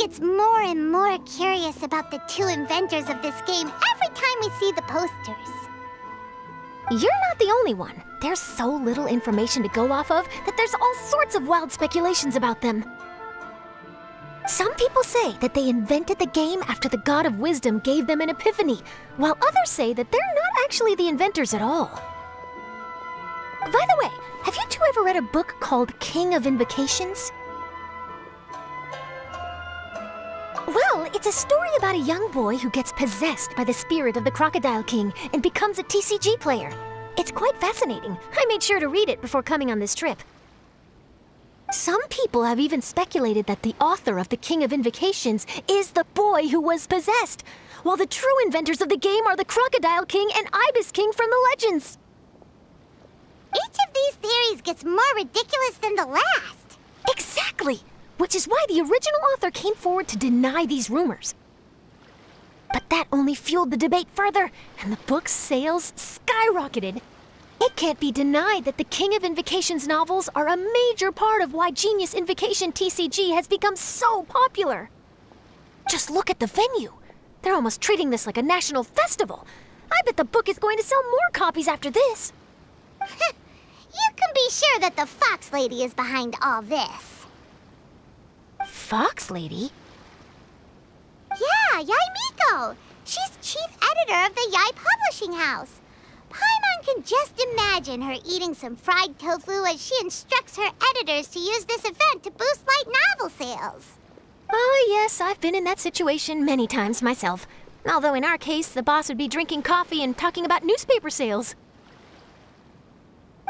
gets more and more curious about the two inventors of this game every time we see the posters. You're not the only one. There's so little information to go off of that there's all sorts of wild speculations about them. Some people say that they invented the game after the God of Wisdom gave them an epiphany, while others say that they're not actually the inventors at all. By the way, have you two ever read a book called King of Invocations? Well, it's a story about a young boy who gets possessed by the spirit of the Crocodile King and becomes a TCG player. It's quite fascinating. I made sure to read it before coming on this trip. Some people have even speculated that the author of the King of Invocations is the boy who was possessed, while the true inventors of the game are the Crocodile King and Ibis King from the legends. Each of these theories gets more ridiculous than the last. Exactly! Which is why the original author came forward to deny these rumors. But that only fueled the debate further, and the book's sales skyrocketed. It can't be denied that the King of Invocations novels are a major part of why Genius Invocation TCG has become so popular. Just look at the venue. They're almost treating this like a national festival. I bet the book is going to sell more copies after this. You can be sure that the Fox Lady is behind all this. Fox Lady? Yeah, Yai Miko. She's chief editor of the Yai Publishing House. Paimon can just imagine her eating some fried tofu as she instructs her editors to use this event to boost light novel sales. Oh yes, I've been in that situation many times myself. Although in our case, the boss would be drinking coffee and talking about newspaper sales.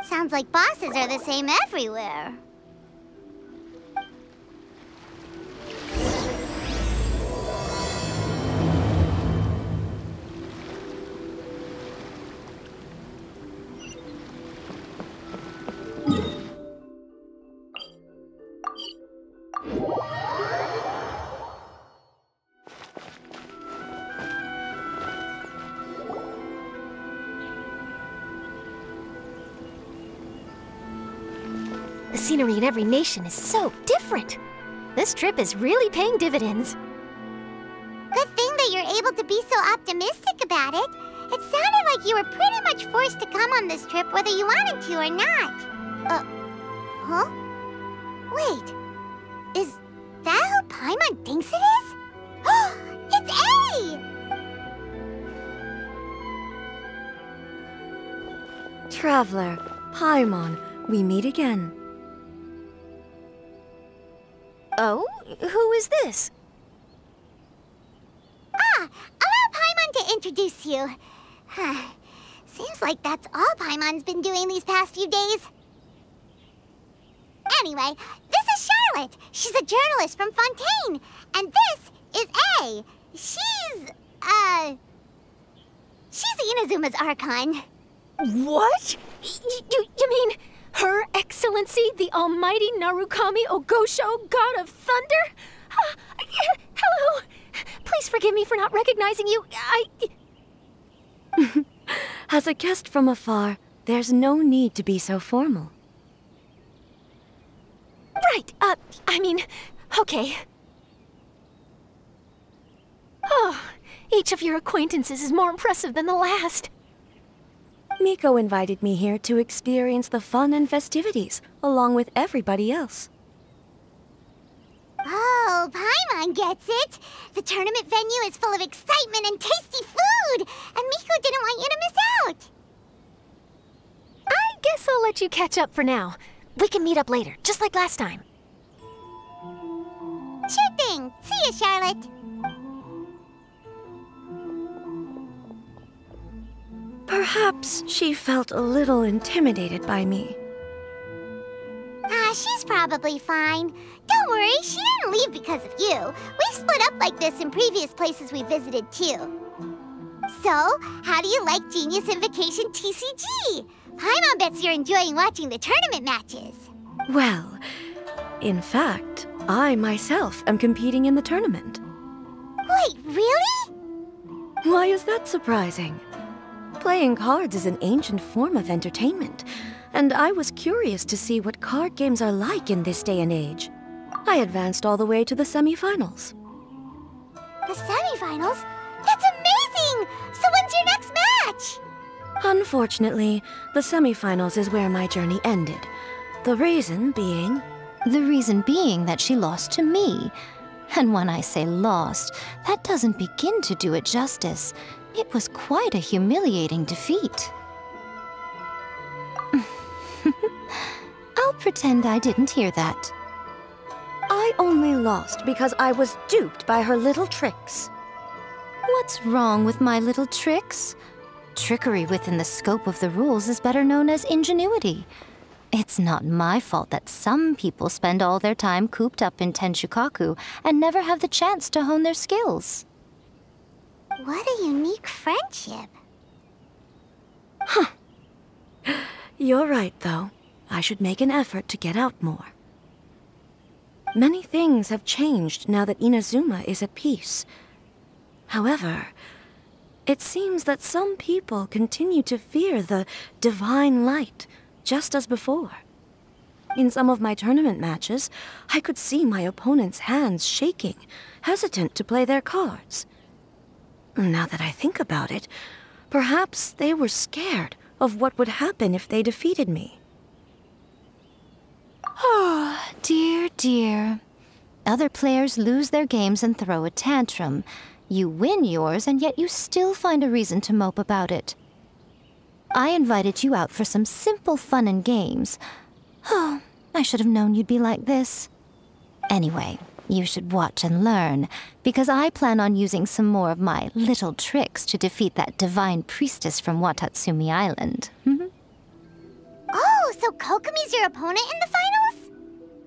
Sounds like bosses are the same everywhere. The scenery in every nation is so different. This trip is really paying dividends. Good thing that you're able to be so optimistic about it. It sounded like you were pretty much forced to come on this trip whether you wanted to or not. Huh? Wait, is that who Paimon thinks it is? It's A! Traveler, Paimon, we meet again. Oh? Who is this? Allow Paimon to introduce you. Seems like that's all Paimon's been doing these past few days. Anyway, this is Charlotte. She's a journalist from Fontaine. And this is A. She's Inazuma's Archon. What? You mean Her Excellency, the Almighty Narukami Ogosho, God of Thunder? Hello. Please forgive me for not recognizing you. As a guest from afar, there's no need to be so formal. Right, okay. Oh, each of your acquaintances is more impressive than the last. Miko invited me here to experience the fun and festivities, along with everybody else. Oh, Paimon gets it. The tournament venue is full of excitement and tasty food, and Miko didn't want you to miss out. I guess I'll let you catch up for now. We can meet up later, just like last time. Sure thing. See you, Charlotte. Perhaps she felt a little intimidated by me. She's probably fine. Don't worry, she didn't leave because of you. We've split up like this in previous places we visited, too. So, how do you like Genius Invocation TCG? Paimon bets you're enjoying watching the tournament matches. Well, in fact, I myself am competing in the tournament. Wait, really? Why is that surprising? Playing cards is an ancient form of entertainment, and I was curious to see what card games are like in this day and age. I advanced all the way to the semi-finals. The semifinals? That's amazing! So when's your next match? Unfortunately, the semifinals is where my journey ended. The reason being... The reason being that she lost to me. And when I say lost, that doesn't begin to do it justice. It was quite a humiliating defeat. I'll pretend I didn't hear that. I only lost because I was duped by her little tricks. What's wrong with my little tricks? Trickery within the scope of the rules is better known as ingenuity. It's not my fault that some people spend all their time cooped up in Tenshukaku and never have the chance to hone their skills. What a unique friendship. Huh. You're right, though. I should make an effort to get out more. Many things have changed now that Inazuma is at peace. However, it seems that some people continue to fear the divine light, just as before. In some of my tournament matches, I could see my opponent's hands shaking, hesitant to play their cards. Now that I think about it, perhaps they were scared of what would happen if they defeated me. Oh, dear, dear. Other players lose their games and throw a tantrum. You win yours, and yet you still find a reason to mope about it. I invited you out for some simple fun and games. Oh, I should have known you'd be like this. Anyway, you should watch and learn, because I plan on using some more of my little tricks to defeat that divine priestess from Watatsumi Island. Oh, so Kokomi's your opponent in the finals?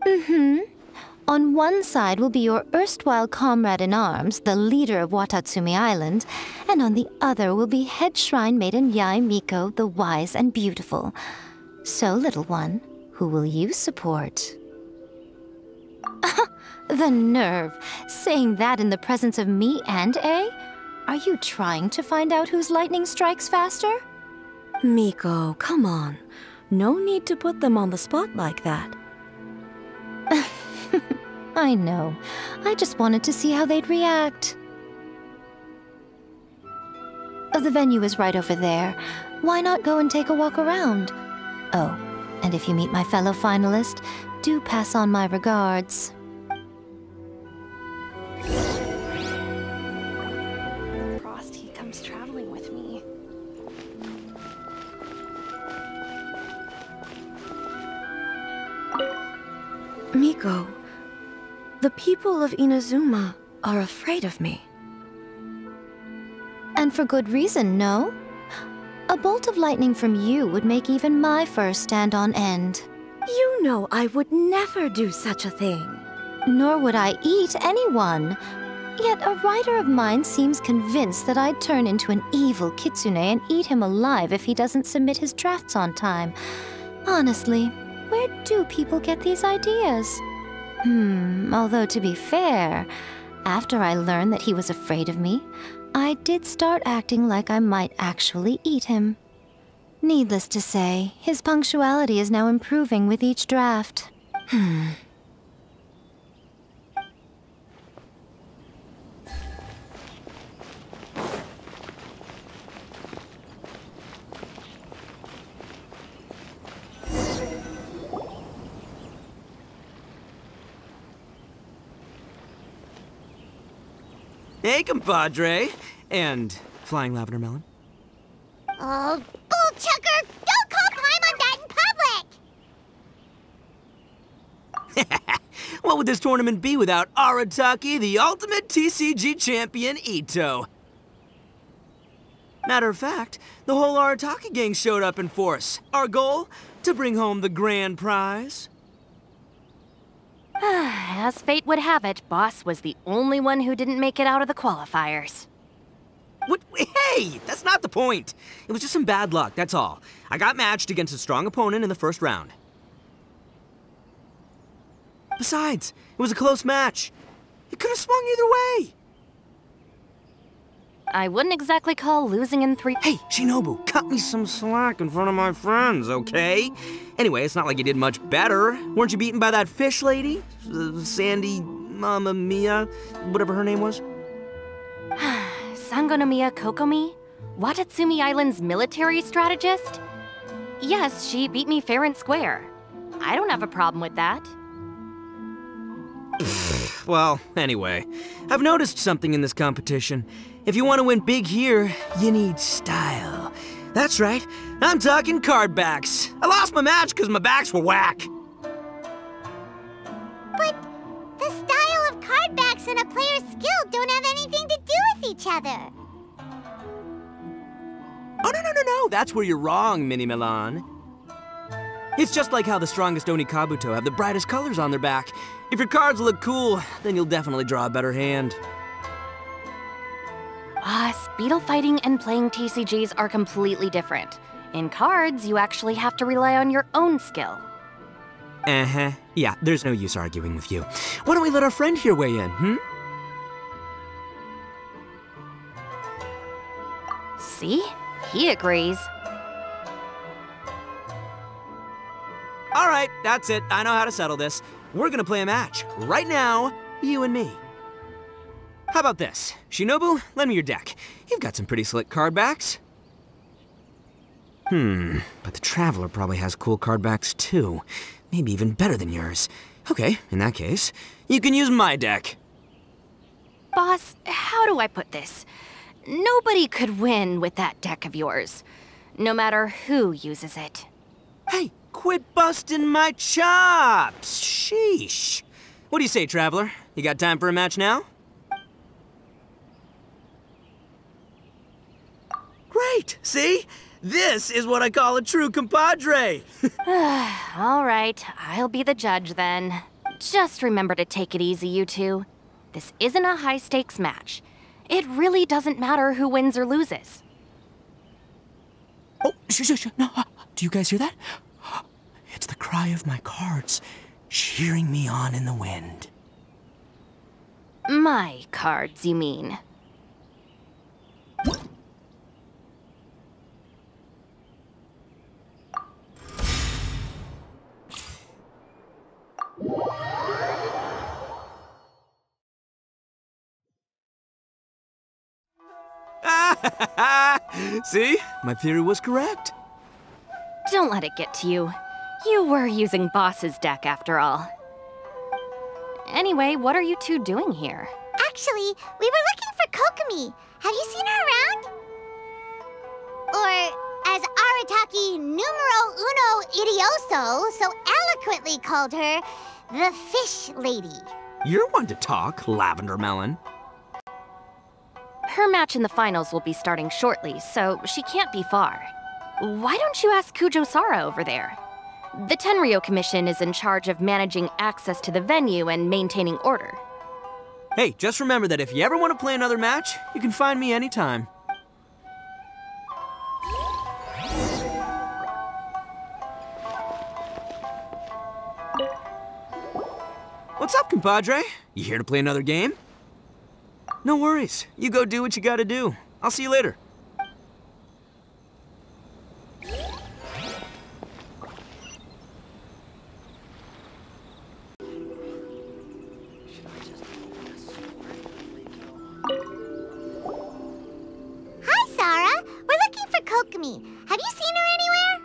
Mm-hmm. On one side will be your erstwhile comrade-in-arms, the leader of Watatsumi Island, and on the other will be head shrine maiden Yae Miko, the wise and beautiful. So, little one, who will you support? The nerve! Saying that in the presence of me and A? Are you trying to find out whose lightning strikes faster? Miko, come on. No need to put them on the spot like that. I know. I just wanted to see how they'd react. The venue is right over there. Why not go and take a walk around? Oh, and if you meet my fellow finalist, do pass on my regards. Frosty comes traveling with me. Miko, the people of Inazuma are afraid of me. And for good reason, no? A bolt of lightning from you would make even my fur stand on end. You know I would never do such a thing. Nor would I eat anyone. Yet a writer of mine seems convinced that I'd turn into an evil kitsune and eat him alive if he doesn't submit his drafts on time. Honestly, where do people get these ideas? Although to be fair, after I learned that he was afraid of me, I did start acting like I might actually eat him. Needless to say, his punctuality is now improving with each draft. Hey, compadre. And Flying Lavender Melon. Oh, bullchucker! Don't call Paimon that in public! What would this tournament be without Arataki, the ultimate TCG champion, Ito? Matter of fact, the whole Arataki gang showed up in force. Our goal? To bring home the grand prize. As fate would have it, Boss was the only one who didn't make it out of the qualifiers. What? Hey, that's not the point. It was just some bad luck, that's all. I got matched against a strong opponent in the first round. Besides, it was a close match. It could have swung either way. I wouldn't exactly call losing in 3... Hey, Shinobu, cut me some slack in front of my friends, okay? Anyway, it's not like you did much better. Weren't you beaten by that fish lady? Sandy, Mamma Mia, whatever her name was? Sangonomiya Kokomi, Watatsumi Island's military strategist? Yes, she beat me fair and square. I don't have a problem with that. Well, anyway, I've noticed something in this competition. If you want to win big here, you need style. That's right, I'm talking card backs. I lost my match because my backs were whack. But the style of card backs and a player's skill don't have anything to do with each other. Oh, no, that's where you're wrong, Mini Milan. It's just like how the strongest Oni Kabuto have the brightest colors on their back. If your cards look cool, then you'll definitely draw a better hand. Speedle fighting and playing TCGs are completely different. In cards, you actually have to rely on your own skill. Uh-huh. Yeah, there's no use arguing with you. Why don't we let our friend here weigh in, See? He agrees. All right, that's it. I know how to settle this. We're gonna play a match. Right now, you and me. How about this? Shinobu, lend me your deck. You've got some pretty slick card backs. But the Traveler probably has cool card backs too. Maybe even better than yours. Okay, in that case, you can use my deck. Boss, how do I put this? Nobody could win with that deck of yours, no matter who uses it. Hey, quit busting my chops! Sheesh. What do you say, Traveler? You got time for a match now? Great! See? This is what I call a true compadre! All right, I'll be the judge then. Just remember to take it easy, you two. This isn't a high-stakes match. It really doesn't matter who wins or loses. Oh, shh. No, do you guys hear that? It's the cry of my cards, cheering me on in the wind. My cards, you mean? See? My theory was correct. Don't let it get to you. You were using Boss's deck after all. Anyway, what are you two doing here? Actually, we were looking for Kokomi. Have you seen her around? Or, as Arataki numero uno idioso so eloquently called her, the Fish Lady. You're one to talk, Lavender Melon. Her match in the finals will be starting shortly, so she can't be far. Why don't you ask Kujo-Sara over there? The Tenryo Commission is in charge of managing access to the venue and maintaining order. Hey, just remember that if you ever want to play another match, you can find me anytime. What's up, compadre? You here to play another game? No worries. You go do what you gotta do. I'll see you later. Hi, Sara. We're looking for Kokomi. Have you seen her anywhere?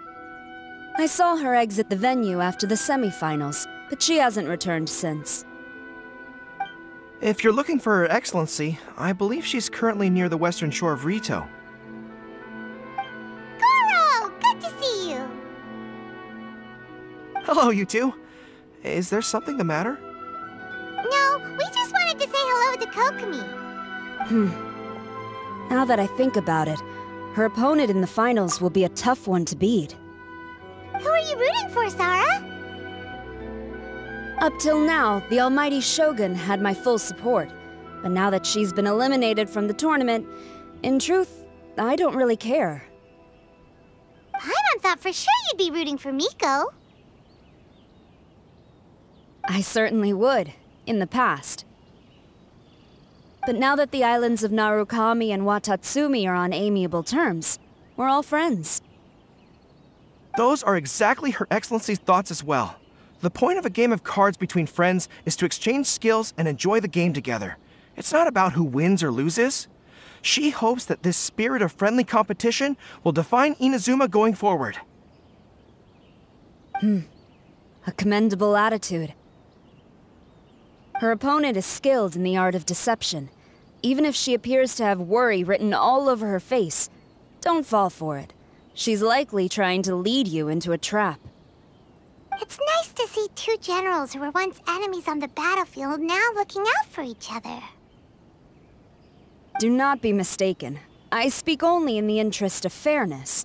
I saw her exit the venue after the semifinals, but she hasn't returned since. If you're looking for Her Excellency, I believe she's currently near the western shore of Rito. Goro! Good to see you. Hello, you two. Is there something the matter? No, we just wanted to say hello to Kokomi. Now that I think about it, her opponent in the finals will be a tough one to beat. Who are you rooting for, Sara? Up till now, the almighty Shogun had my full support. But now that she's been eliminated from the tournament, in truth, I don't really care. Paimon thought for sure you'd be rooting for Miko. I certainly would, in the past. But now that the islands of Narukami and Watatsumi are on amiable terms, we're all friends. Those are exactly Her Excellency's thoughts as well. The point of a game of cards between friends is to exchange skills and enjoy the game together. It's not about who wins or loses. She hopes that this spirit of friendly competition will define Inazuma going forward. A commendable attitude. Her opponent is skilled in the art of deception. Even if she appears to have worry written all over her face, don't fall for it. She's likely trying to lead you into a trap. It's nice to see two generals who were once enemies on the battlefield now looking out for each other. Do not be mistaken. I speak only in the interest of fairness.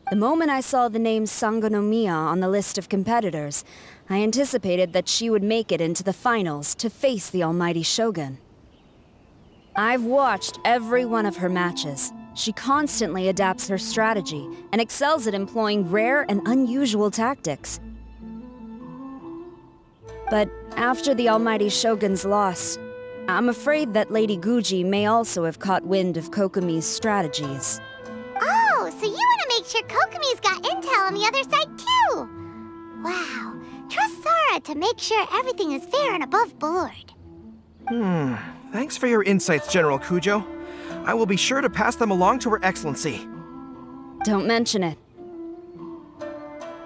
The moment I saw the name Sangonomiya on the list of competitors, I anticipated that she would make it into the finals to face the almighty Shogun. I've watched every one of her matches. She constantly adapts her strategy and excels at employing rare and unusual tactics. But after the almighty Shogun's loss, I'm afraid that Lady Guji may also have caught wind of Kokomi's strategies. Oh, so you want to make sure Kokomi's got intel on the other side too? Wow, trust Sora to make sure everything is fair and above board. Thanks for your insights, General Kujo. I will be sure to pass them along to Her Excellency. Don't mention it.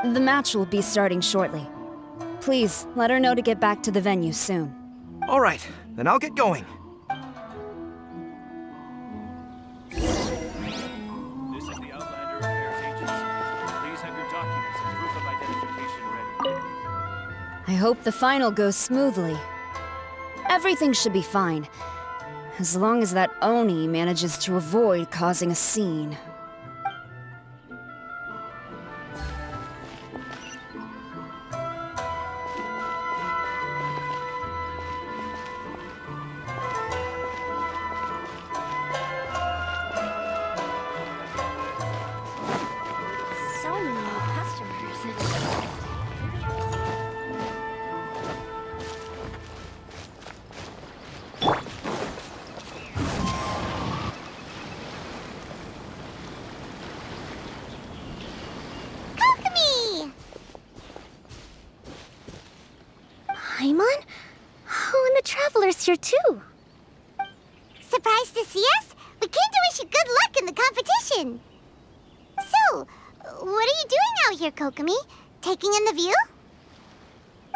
The match will be starting shortly. Please, let her know to get back to the venue soon. All right, then I'll get going. This is the Outlander Affairs Agency. Please have your documents and proof of identification ready. I hope the final goes smoothly. Everything should be fine, as long as that Oni manages to avoid causing a scene. So many new customers. Kokomi! Paimon? Oh, and the Traveler's here too. Surprised to see us? We came to wish you good luck in the competition. So, what are you doing out here, Kokomi? Taking in the view?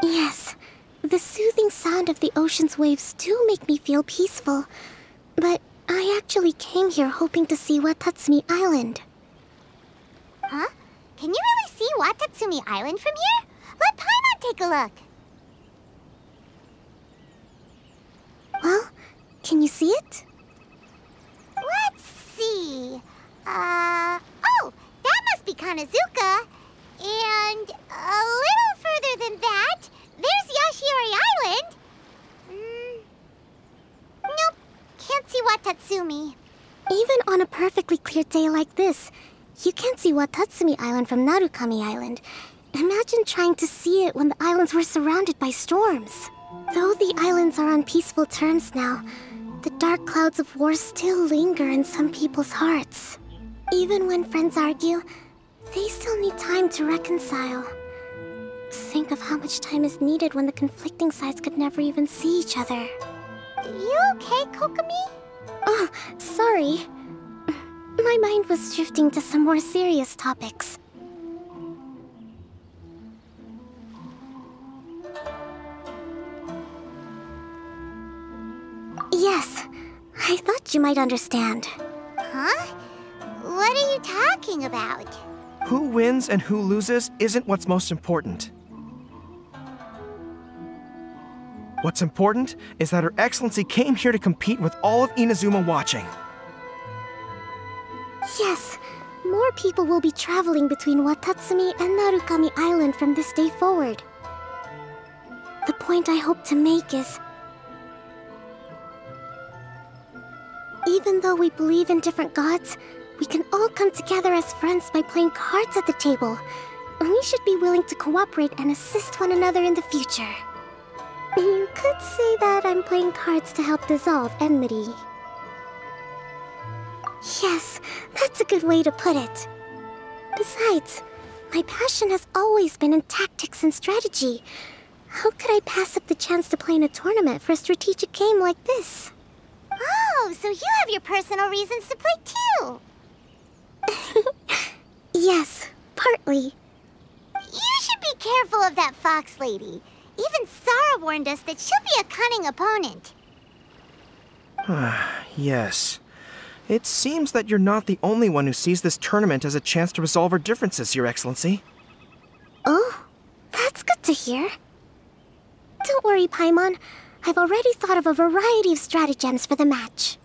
Yes, the soothing sound of the ocean's waves do make me feel peaceful. But I actually came here hoping to see Watatsumi Island. Huh? Can you really see Watatsumi Island from here? Let Paimon take a look. Well, can you see it? Let's see. Oh, that must be Kanazuka. And a little further than that, there's Yashiori Island. Nope, can't see Watatsumi. Even on a perfectly clear day like this, you can't see Watatsumi Island from Narukami Island. Imagine trying to see it when the islands were surrounded by storms. Though the islands are on peaceful terms now, the dark clouds of war still linger in some people's hearts. Even when friends argue, they still need time to reconcile. Think of how much time is needed when the conflicting sides could never even see each other. You okay, Kokomi? Oh, sorry. My mind was drifting to some more serious topics. Yes, I thought you might understand. Huh? What are you talking about? Who wins and who loses isn't what's most important. What's important is that Her Excellency came here to compete with all of Inazuma watching. Yes, more people will be traveling between Watatsumi and Narukami Island from this day forward. The point I hope to make is, even though we believe in different gods, we can all come together as friends by playing cards at the table. We should be willing to cooperate and assist one another in the future. You could say that I'm playing cards to help dissolve enmity. Yes, that's a good way to put it. Besides, my passion has always been in tactics and strategy. How could I pass up the chance to play in a tournament for a strategic game like this? Oh, so you have your personal reasons to play too. Yes, partly. You should be careful of that fox lady. Even Sara warned us that she'll be a cunning opponent. Yes. It seems that you're not the only one who sees this tournament as a chance to resolve our differences, Your Excellency. Oh, that's good to hear. Don't worry, Paimon. I've already thought of a variety of stratagems for the match.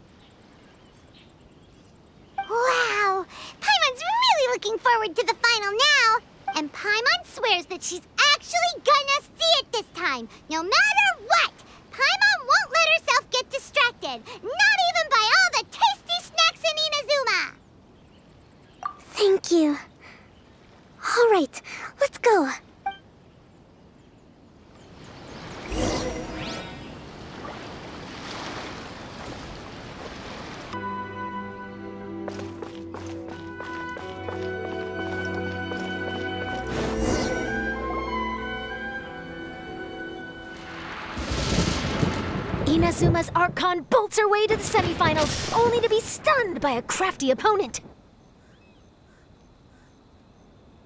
Wow! Paimon's really looking forward to the final now! And Paimon swears that she's actually gonna see it this time, no matter what! Paimon won't let herself get distracted, not even by all the tasty snacks in Inazuma! Thank you. All right, let's go. Inazuma's Archon bolts her way to the semifinals, only to be stunned by a crafty opponent.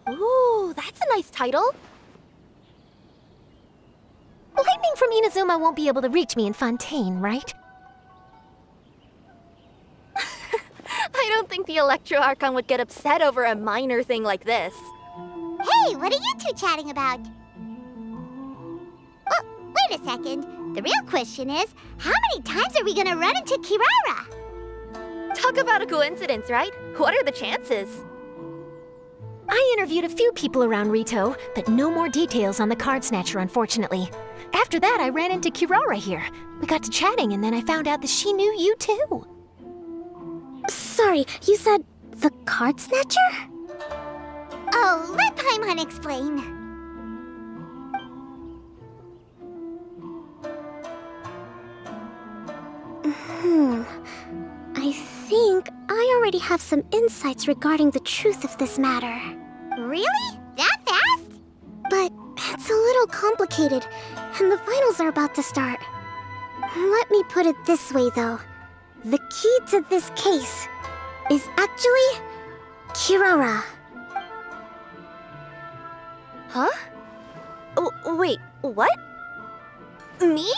Ooh, that's a nice title. Lightning from Inazuma won't be able to reach me in Fontaine, right? I don't think the Electro Archon would get upset over a minor thing like this. Hey, what are you two chatting about? Oh, wait a second. The real question is, how many times are we gonna run into Kirara? Talk about a coincidence, right? What are the chances? I interviewed a few people around Rito, but no more details on the card snatcher, unfortunately. After that, I ran into Kirara here. We got to chatting, and then I found out that she knew you too. Sorry, you said the card snatcher? Oh, let Paimon explain. I think I already have some insights regarding the truth of this matter. Really? That fast? But it's a little complicated, and the finals are about to start. Let me put it this way, though. The key to this case is actually Kirara. Huh? Wait, what? Me?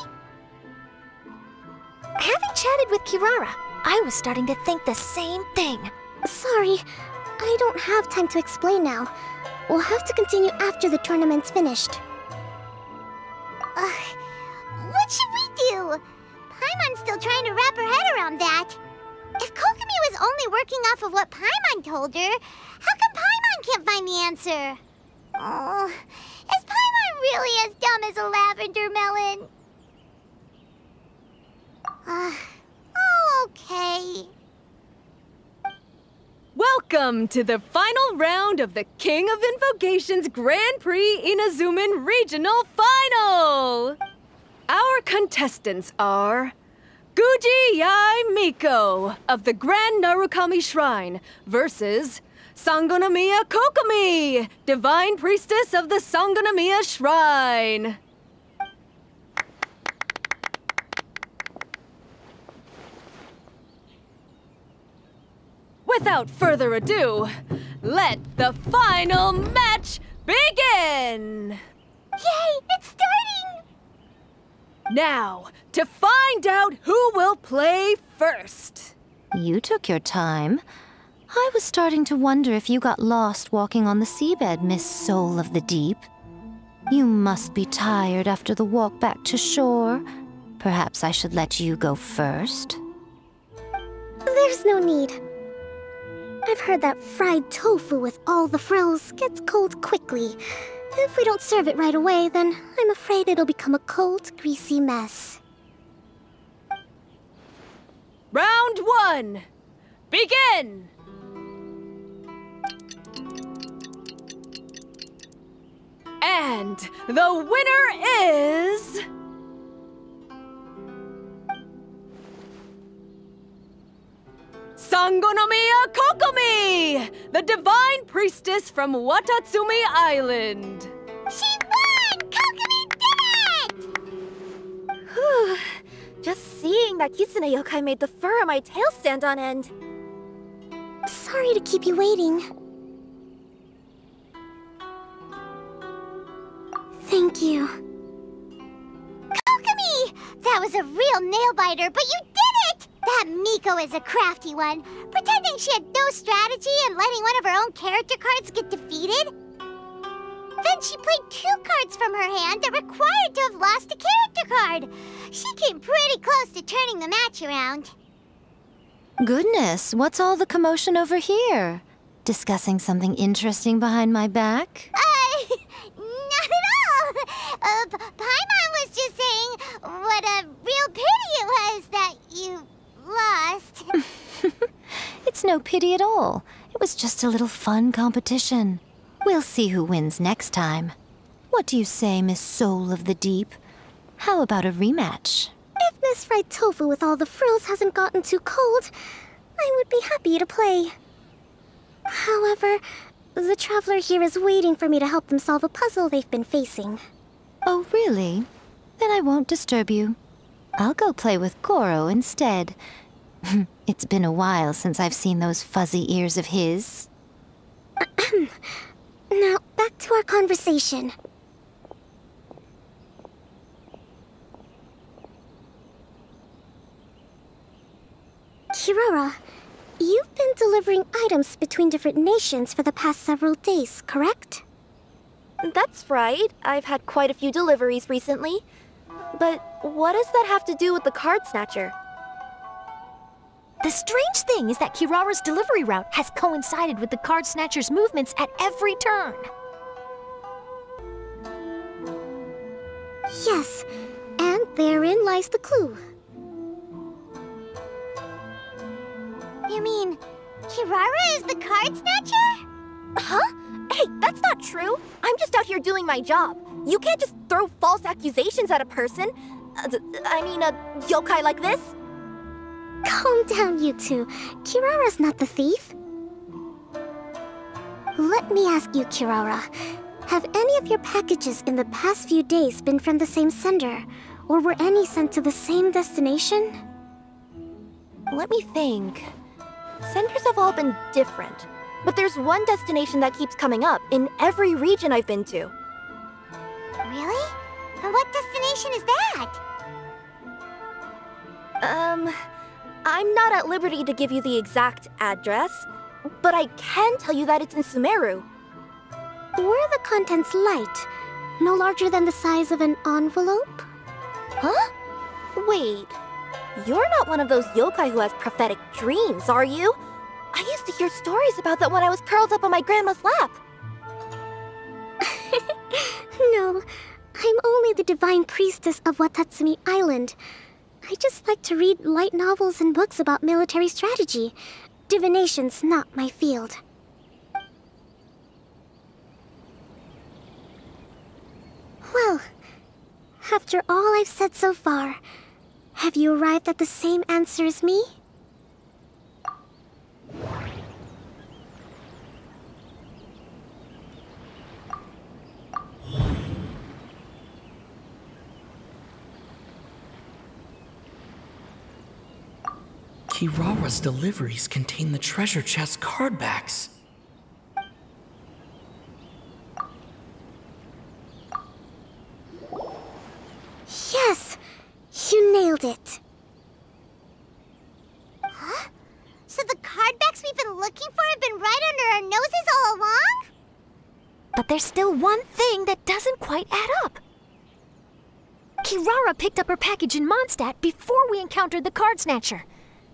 Having chatted with Kirara, I was starting to think the same thing. Sorry, I don't have time to explain now. We'll have to continue after the tournament's finished. What should we do? Paimon's still trying to wrap her head around that. If Kokomi was only working off of what Paimon told her, how come Paimon can't find the answer? Oh, is Paimon really as dumb as a lavender melon? Oh, okay. Welcome to the final round of the King of Invocations Grand Prix Inazuman Regional Final! Our contestants are Guji Yai Miko of the Grand Narukami Shrine versus Sangonomiya Kokomi, Divine Priestess of the Sangonomiya Shrine. Without further ado, let the final match begin! Yay, it's starting! Now, to find out who will play first. You took your time. I was starting to wonder if you got lost walking on the seabed, Miss Soul of the Deep. You must be tired after the walk back to shore. Perhaps I should let you go first. There's no need. I've heard that fried tofu with all the frills gets cold quickly. If we don't serve it right away, then I'm afraid it'll become a cold, greasy mess. Round one, begin! And the winner is... Sangonomiya Kokomi, the Divine Priestess from Watatsumi Island. She won! Kokomi did seeing that Kitsune yokai made the fur on my tail stand on end. Sorry to keep you waiting. Thank you. Kokomi! That was a real nail-biter, but you did it! That Miko is a crafty one, pretending she had no strategy and letting one of her own character cards get defeated. Then she played 2 cards from her hand that required to have lost a character card. She came pretty close to turning the match around. Goodness, what's all the commotion over here? Discussing something interesting behind my back? Not at all! Paimon was just saying what a real pity it was that you lost. It's no pity at all. It was just a little fun competition. We'll see who wins next time. What do you say, Miss Soul of the Deep? How about a rematch? If Miss Fried Tofu with all the frills hasn't gotten too cold, I would be happy to play. However, the traveler here is waiting for me to help them solve a puzzle they've been facing. Oh, really? Then I won't disturb you. I'll go play with Goro instead. It's been a while since I've seen those fuzzy ears of his. Now, back to our conversation. Kirara, you've been delivering items between different nations for the past several days, correct? That's right. I've had quite a few deliveries recently. But what does that have to do with the card snatcher? The strange thing is that Kirara's delivery route has coincided with the card snatcher's movements at every turn. Yes, and therein lies the clue. You mean, Kirara is the card snatcher? Huh? Hey, that's not true. I'm just out here doing my job. You can't just throw false accusations at a person. I mean, a yokai like this. Calm down, you two. Kirara's not the thief. Let me ask you, Kirara. Have any of your packages in the past few days been from the same sender? Or were any sent to the same destination? Let me think. Senders have all been different. But there's one destination that keeps coming up in every region I've been to. Really? And what destination is that? I'm not at liberty to give you the exact address, but I can tell you that it's in Sumeru. Were the contents light? No larger than the size of an envelope? Huh? Wait, you're not one of those yokai who has prophetic dreams, are you? I used to hear stories about that when I was curled up on my grandma's lap. No, I'm only the divine priestess of Watatsumi Island. I just like to read light novels and books about military strategy. Divination's not my field. Well, after all I've said so far, have you arrived at the same answer as me? Kirara's deliveries contain the treasure chest card backs. Yes! You nailed it! Huh? So the card backs we've been looking for have been right under our noses all along? But there's still one thing that doesn't quite add up. Kirara picked up her package in Mondstadt before we encountered the card snatcher.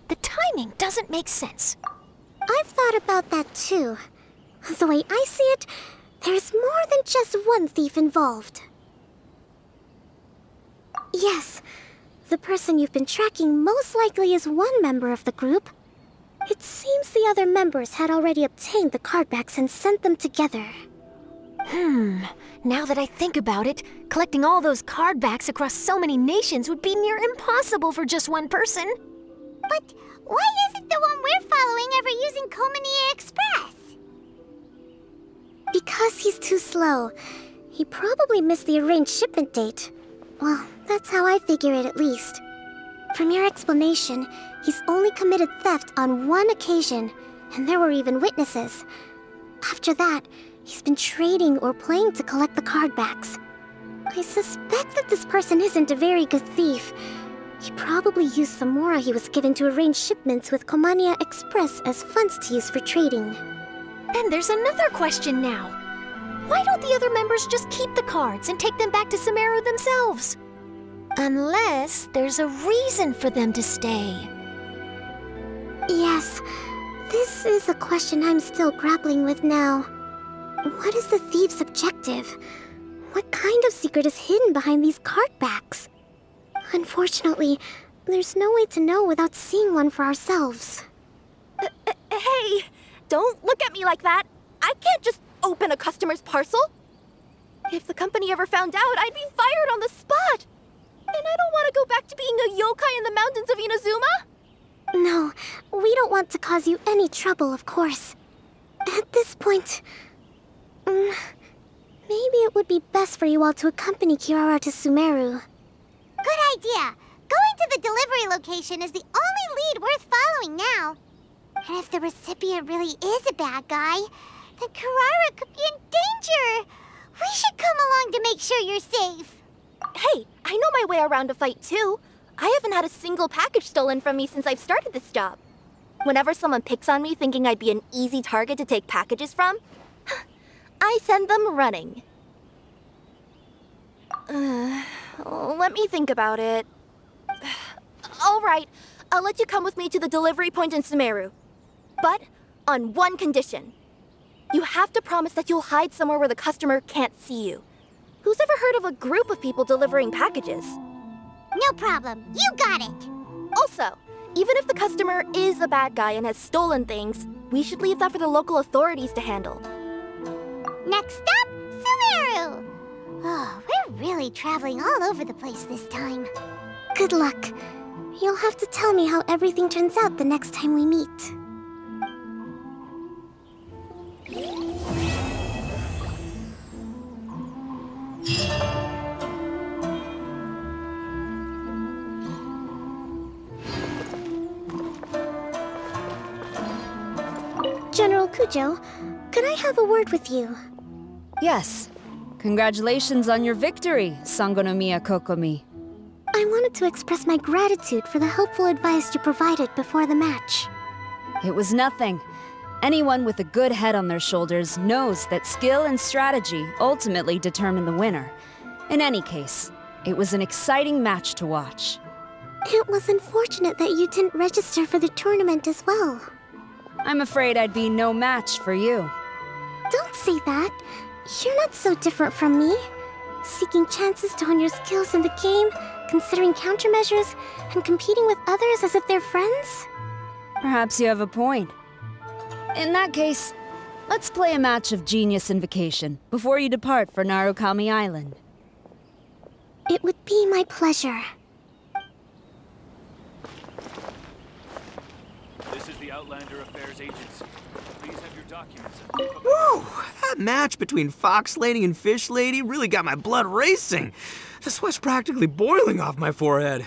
The timing doesn't make sense. I've thought about that too. The way I see it, there's more than just one thief involved. Yes, the person you've been tracking most likely is one member of the group. It seems the other members had already obtained the cardbacks and sent them together. Now that I think about it, collecting all those cardbacks across so many nations would be near impossible for just one person. But why isn't the one we're following ever using Komani Express? Because he's too slow. He probably missed the arranged shipment date. Well, that's how I figure it at least. From your explanation, he's only committed theft on one occasion, and there were even witnesses. After that, he's been trading or playing to collect the card backs. I suspect that this person isn't a very good thief. He probably used the mora he was given to arrange shipments with Komania Express as funds to use for trading. Then there's another question now. Why don't the other members just keep the cards and take them back to Sumeru themselves? Unless there's a reason for them to stay. Yes, this is a question I'm still grappling with now. What is the thief's objective? What kind of secret is hidden behind these card backs? Unfortunately, there's no way to know without seeing one for ourselves. Hey, don't look at me like that. I can't just open a customer's parcel. If the company ever found out, I'd be fired on the spot. And I don't want to go back to being a yokai in the mountains of Inazuma. No, we don't want to cause you any trouble, of course. At this point, maybe it would be best for you all to accompany Kirara to Sumeru. Good idea. Going to the delivery location is the only lead worth following now. And if the recipient really is a bad guy, then Kirara could be in danger. We should come along to make sure you're safe. Hey, I know my way around a fight too. I haven't had a single package stolen from me since I've started this job. Whenever someone picks on me thinking I'd be an easy target to take packages from, I send them running. Let me think about it. All right, I'll let you come with me to the delivery point in Sumeru. But on one condition. You have to promise that you'll hide somewhere where the customer can't see you. Who's ever heard of a group of people delivering packages? No problem. You got it. Also, even if the customer is a bad guy and has stolen things, we should leave that for the local authorities to handle. Next up, Sumeru. Oh, we're really traveling all over the place this time. Good luck. You'll have to tell me how everything turns out the next time we meet. General Kujo, could I have a word with you? Yes. Congratulations on your victory, Sangonomiya Kokomi. I wanted to express my gratitude for the helpful advice you provided before the match. It was nothing. Anyone with a good head on their shoulders knows that skill and strategy ultimately determine the winner. In any case, it was an exciting match to watch. It was unfortunate that you didn't register for the tournament as well. I'm afraid I'd be no match for you. Don't say that. You're not so different from me. Seeking chances to hone your skills in the game, considering countermeasures, and competing with others as if they're friends? Perhaps you have a point. In that case, let's play a match of Genius Invocation before you depart for Narukami Island. It would be my pleasure. This is the Outlander Affairs Agency. Please have your documents. Woo! That match between Fox Lady and Fish Lady really got my blood racing. The sweat's practically boiling off my forehead.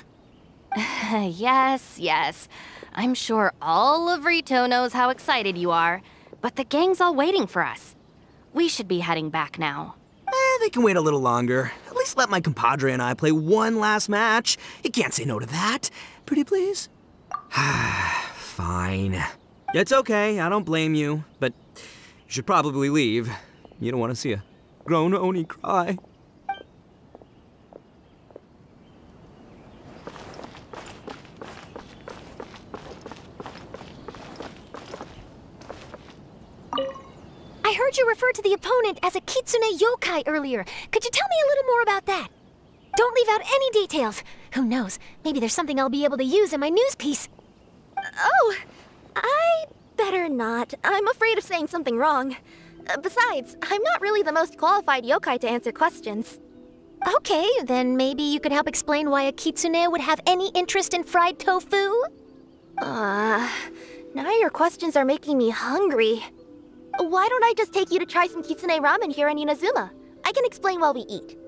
Yes. I'm sure all of Rito knows how excited you are, but the gang's all waiting for us. We should be heading back now. They can wait a little longer. At least let my compadre and I play one last match. You can't say no to that. Pretty please? Fine. It's okay, I don't blame you, but you should probably leave. You don't want to see a grown Oni cry. I heard you refer to the opponent as a Kitsune yokai earlier. Could you tell me a little more about that? Don't leave out any details. Who knows, maybe there's something I'll be able to use in my news piece. Oh, I better not. I'm afraid of saying something wrong. Besides, I'm not really the most qualified yokai to answer questions. Okay, then maybe you could help explain why a Kitsune would have any interest in fried tofu? Now your questions are making me hungry. Why don't I just take you to try some Kitsune ramen here in Inazuma? I can explain while we eat.